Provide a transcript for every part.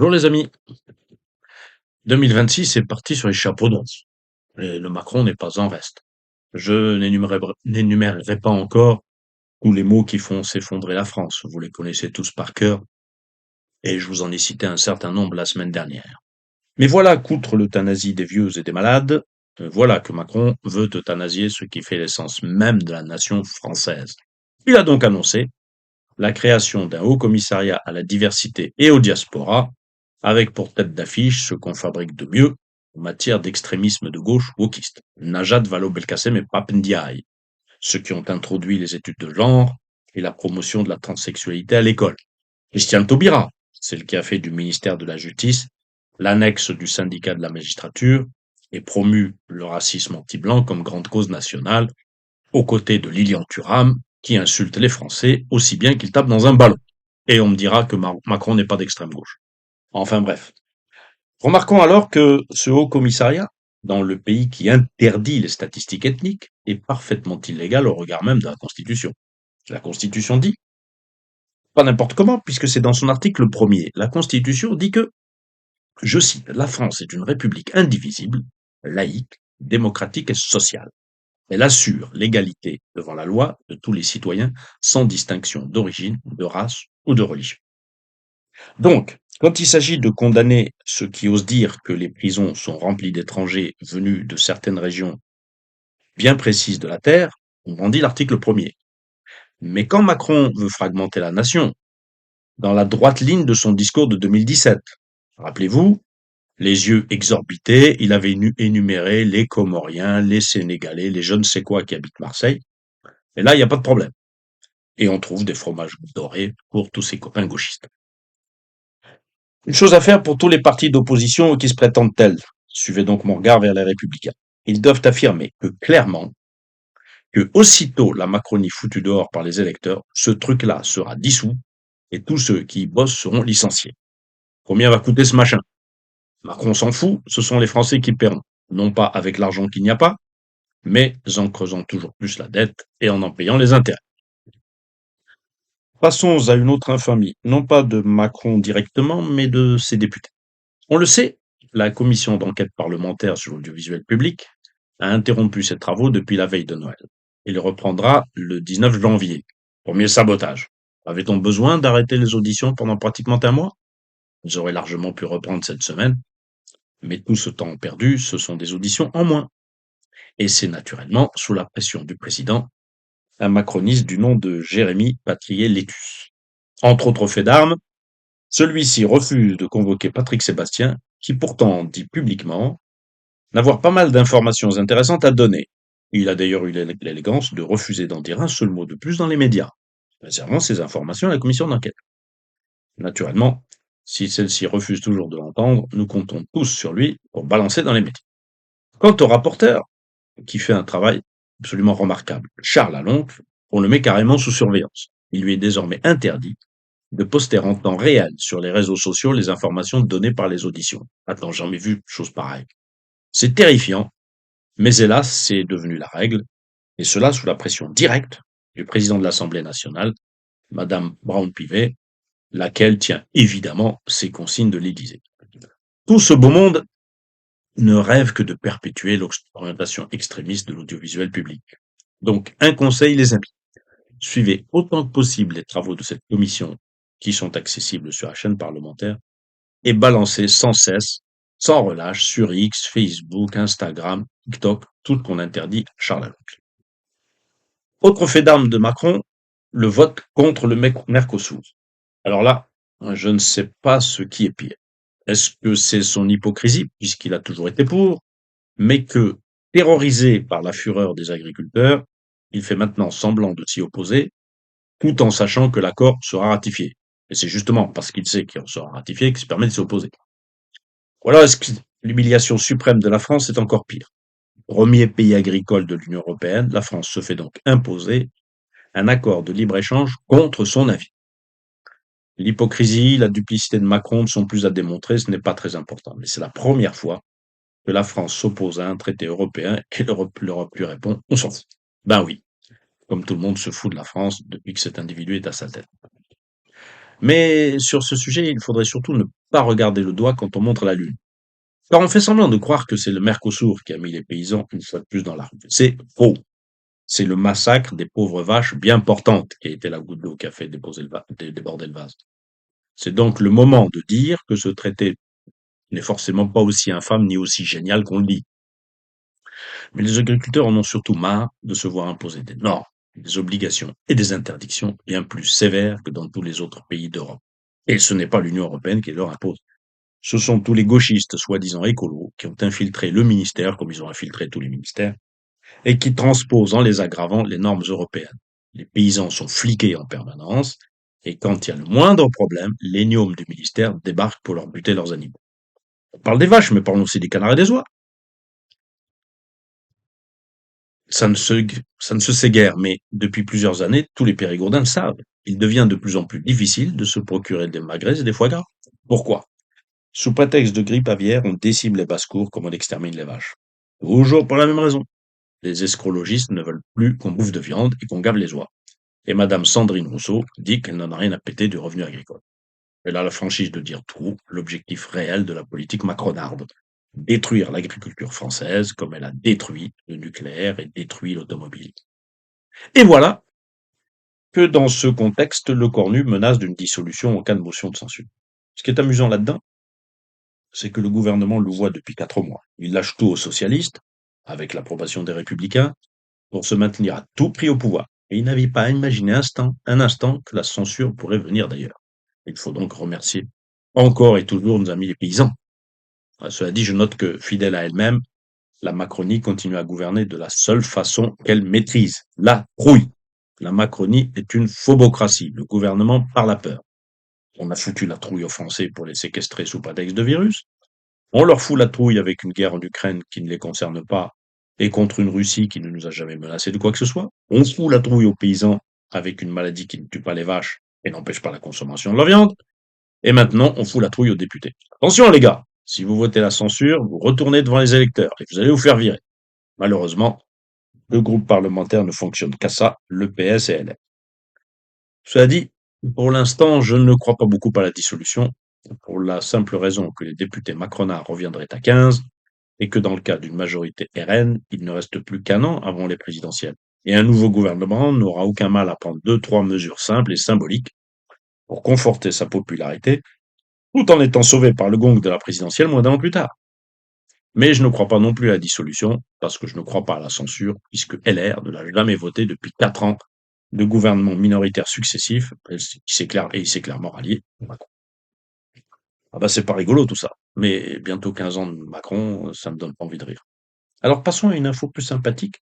Bonjour les amis. 2026 est parti sur les chapeaux de roue. Et le Macron n'est pas en reste. Je n'énumérerai pas encore tous les mots qui font s'effondrer la France. Vous les connaissez tous par cœur et je vous en ai cité un certain nombre la semaine dernière. Mais voilà qu'outre l'euthanasie des vieux et des malades, voilà que Macron veut euthanasier ce qui fait l'essence même de la nation française. Il a donc annoncé la création d'un haut commissariat à la diversité et aux diasporas, avec pour tête d'affiche ce qu'on fabrique de mieux en matière d'extrémisme de gauche wokiste, Najat Vallaud-Belkacem et Pape Ndiaye, ceux qui ont introduit les études de genre et la promotion de la transsexualité à l'école. Christiane Taubira, celle qui a fait du ministère de la Justice l'annexe du syndicat de la magistrature et promu le racisme anti-blanc comme grande cause nationale, aux côtés de Lilian Thuram, qui insulte les Français aussi bien qu'il tape dans un ballon. Et on me dira que Macron n'est pas d'extrême gauche. Enfin bref. Remarquons alors que ce haut commissariat, dans le pays qui interdit les statistiques ethniques, est parfaitement illégal au regard même de la Constitution. La Constitution dit, pas n'importe comment, puisque c'est dans son article premier, la Constitution dit que, je cite, la France est une république indivisible, laïque, démocratique et sociale. Elle assure l'égalité devant la loi de tous les citoyens sans distinction d'origine, de race ou de religion. Donc, quand il s'agit de condamner ceux qui osent dire que les prisons sont remplies d'étrangers venus de certaines régions bien précises de la Terre, on brandit l'article premier. Mais quand Macron veut fragmenter la nation, dans la droite ligne de son discours de 2017, rappelez-vous, les yeux exorbités, il avait énuméré les Comoriens, les Sénégalais, les je ne sais quoi qui habitent Marseille. Et là, il n'y a pas de problème. Et on trouve des fromages dorés pour tous ces copains gauchistes. Une chose à faire pour tous les partis d'opposition qui se prétendent tels. Suivez donc mon regard vers les républicains. Ils doivent affirmer que clairement, que aussitôt la Macronie foutue dehors par les électeurs, ce truc-là sera dissous et tous ceux qui y bossent seront licenciés. Combien va coûter ce machin? Macron s'en fout, ce sont les Français qui paieront. Non pas avec l'argent qu'il n'y a pas, mais en creusant toujours plus la dette et en payant les intérêts. Passons à une autre infamie, non pas de Macron directement, mais de ses députés. On le sait, la commission d'enquête parlementaire sur l'audiovisuel public a interrompu ses travaux depuis la veille de Noël. Il reprendra le 19 janvier. Premier sabotage. Avait-on besoin d'arrêter les auditions pendant pratiquement un mois? Ils auraient largement pu reprendre cette semaine, mais tout ce temps perdu, ce sont des auditions en moins. Et c'est naturellement sous la pression du président, un macroniste du nom de Jérémy Patrier-Létus. Entre autres faits d'armes, celui-ci refuse de convoquer Patrick Sébastien, qui pourtant dit publiquement n'avoir pas mal d'informations intéressantes à donner. Il a d'ailleurs eu l'élégance de refuser d'en dire un seul mot de plus dans les médias, réservant ces informations à la commission d'enquête. Naturellement, si celle-ci refuse toujours de l'entendre, nous comptons tous sur lui pour balancer dans les médias. Quant au rapporteur, qui fait un travail absolument remarquable, Charles Aloncle, on le met carrément sous surveillance. Il lui est désormais interdit de poster en temps réel sur les réseaux sociaux les informations données par les auditions. Attends, j'en ai vu chose pareille. C'est terrifiant, mais hélas, c'est devenu la règle, et cela sous la pression directe du président de l'Assemblée nationale, Madame Brown-Pivet, laquelle tient évidemment ses consignes de l'Élysée. Tout ce beau monde ne rêve que de perpétuer l'orientation extrémiste de l'audiovisuel public. Donc, un conseil, les amis. Suivez autant que possible les travaux de cette commission qui sont accessibles sur la chaîne parlementaire et balancez sans cesse, sans relâche, sur X, Facebook, Instagram, TikTok, tout qu'on interdit à Charles Aloncle. Autre fait d'arme de Macron, le vote contre le Mercosur. Alors là, je ne sais pas ce qui est pire. Est-ce que c'est son hypocrisie, puisqu'il a toujours été pour, mais que, terrorisé par la fureur des agriculteurs, il fait maintenant semblant de s'y opposer, tout en sachant que l'accord sera ratifié. Et c'est justement parce qu'il sait qu'il sera ratifié qu'il se permet de s'y opposer. Voilà, l'humiliation suprême de la France est encore pire. Premier pays agricole de l'Union européenne, la France se fait donc imposer un accord de libre-échange contre son avis. L'hypocrisie, la duplicité de Macron ne sont plus à démontrer, ce n'est pas très important. Mais c'est la première fois que la France s'oppose à un traité européen et l'Europe lui répond « on s'en fout ». Ben oui, comme tout le monde se fout de la France depuis que cet individu est à sa tête. Mais sur ce sujet, il faudrait surtout ne pas regarder le doigt quand on montre la Lune. Car on fait semblant de croire que c'est le Mercosur qui a mis les paysans une fois de plus dans la rue. C'est faux. C'est le massacre des pauvres vaches bien portantes qui a été la goutte d'eau qui a fait déborder le vase. C'est donc le moment de dire que ce traité n'est forcément pas aussi infâme ni aussi génial qu'on le dit. Mais les agriculteurs en ont surtout marre de se voir imposer des normes, des obligations et des interdictions bien plus sévères que dans tous les autres pays d'Europe. Et ce n'est pas l'Union européenne qui leur impose. Ce sont tous les gauchistes soi-disant écolos qui ont infiltré le ministère, comme ils ont infiltré tous les ministères, et qui transposent en les aggravant les normes européennes. Les paysans sont fliqués en permanence, et quand il y a le moindre problème, les gnômes du ministère débarquent pour leur buter leurs animaux. On parle des vaches, mais parlons aussi des canards et des oies. Ça ne se sait guère, mais depuis plusieurs années, tous les Périgourdins le savent. Il devient de plus en plus difficile de se procurer des magrets et des foie gras. Pourquoi? Sous prétexte de grippe aviaire, on décime les basses-cours comme on extermine les vaches. Toujours pour la même raison. Les escrologistes ne veulent plus qu'on bouffe de viande et qu'on gave les oies. Et Madame Sandrine Rousseau dit qu'elle n'en a rien à péter du revenu agricole. Elle a la franchise de dire tout, l'objectif réel de la politique macronarde. Détruire l'agriculture française comme elle a détruit le nucléaire et détruit l'automobile. Et voilà que dans ce contexte, le Cornu menace d'une dissolution en cas de motion de censure. Ce qui est amusant là-dedans, c'est que le gouvernement le voit depuis 4 mois. Il lâche tout aux socialistes, avec l'approbation des républicains, pour se maintenir à tout prix au pouvoir. Et il n'avait pas imaginé un instant que la censure pourrait venir d'ailleurs. Il faut donc remercier encore et toujours nos amis les paysans. Cela dit, je note que, fidèle à elle-même, la Macronie continue à gouverner de la seule façon qu'elle maîtrise, la trouille. La Macronie est une phobocratie, le gouvernement par la peur. On a foutu la trouille aux Français pour les séquestrer sous prétexte de virus. On leur fout la trouille avec une guerre en Ukraine qui ne les concerne pas et contre une Russie qui ne nous a jamais menacé de quoi que ce soit. On fout la trouille aux paysans avec une maladie qui ne tue pas les vaches et n'empêche pas la consommation de la viande. Et maintenant, on fout la trouille aux députés. Attention les gars, si vous votez la censure, vous retournez devant les électeurs et vous allez vous faire virer. Malheureusement, le groupe parlementaire ne fonctionne qu'à ça, le PS et LR. Cela dit, pour l'instant, je ne crois pas beaucoup à la dissolution, pour la simple raison que les députés macronards reviendraient à 15 et que dans le cas d'une majorité RN, il ne reste plus qu'un an avant les présidentielles. Et un nouveau gouvernement n'aura aucun mal à prendre 2, 3 mesures simples et symboliques pour conforter sa popularité, tout en étant sauvé par le gong de la présidentielle moins d'1 an plus tard. Mais je ne crois pas non plus à la dissolution, parce que je ne crois pas à la censure, puisque LR ne l'a jamais voté depuis 4 ans de gouvernements minoritaires successifs, et il s'est clairement rallié. Ah bah c'est pas rigolo tout ça. Mais bientôt 15 ans de Macron, ça me donne pas envie de rire. Alors passons à une info plus sympathique,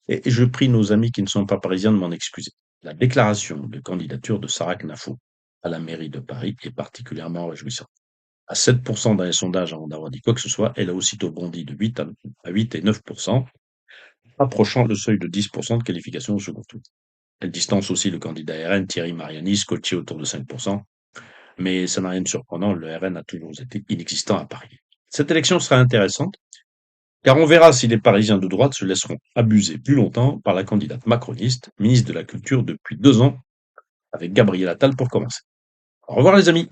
et je prie nos amis qui ne sont pas parisiens de m'en excuser. La déclaration de candidature de Sarah Knafo à la mairie de Paris est particulièrement réjouissante. À 7% dans les sondages avant d'avoir dit quoi que ce soit, elle a aussitôt bondi de 8 et 9%, approchant le seuil de 10% de qualification au second tour. Elle distance aussi le candidat RN Thierry Mariani, scotché autour de 5%, mais ça n'a rien de surprenant, le RN a toujours été inexistant à Paris. Cette élection sera intéressante, car on verra si les Parisiens de droite se laisseront abuser plus longtemps par la candidate macroniste, ministre de la Culture depuis 2 ans, avec Gabriel Attal pour commencer. Au revoir les amis.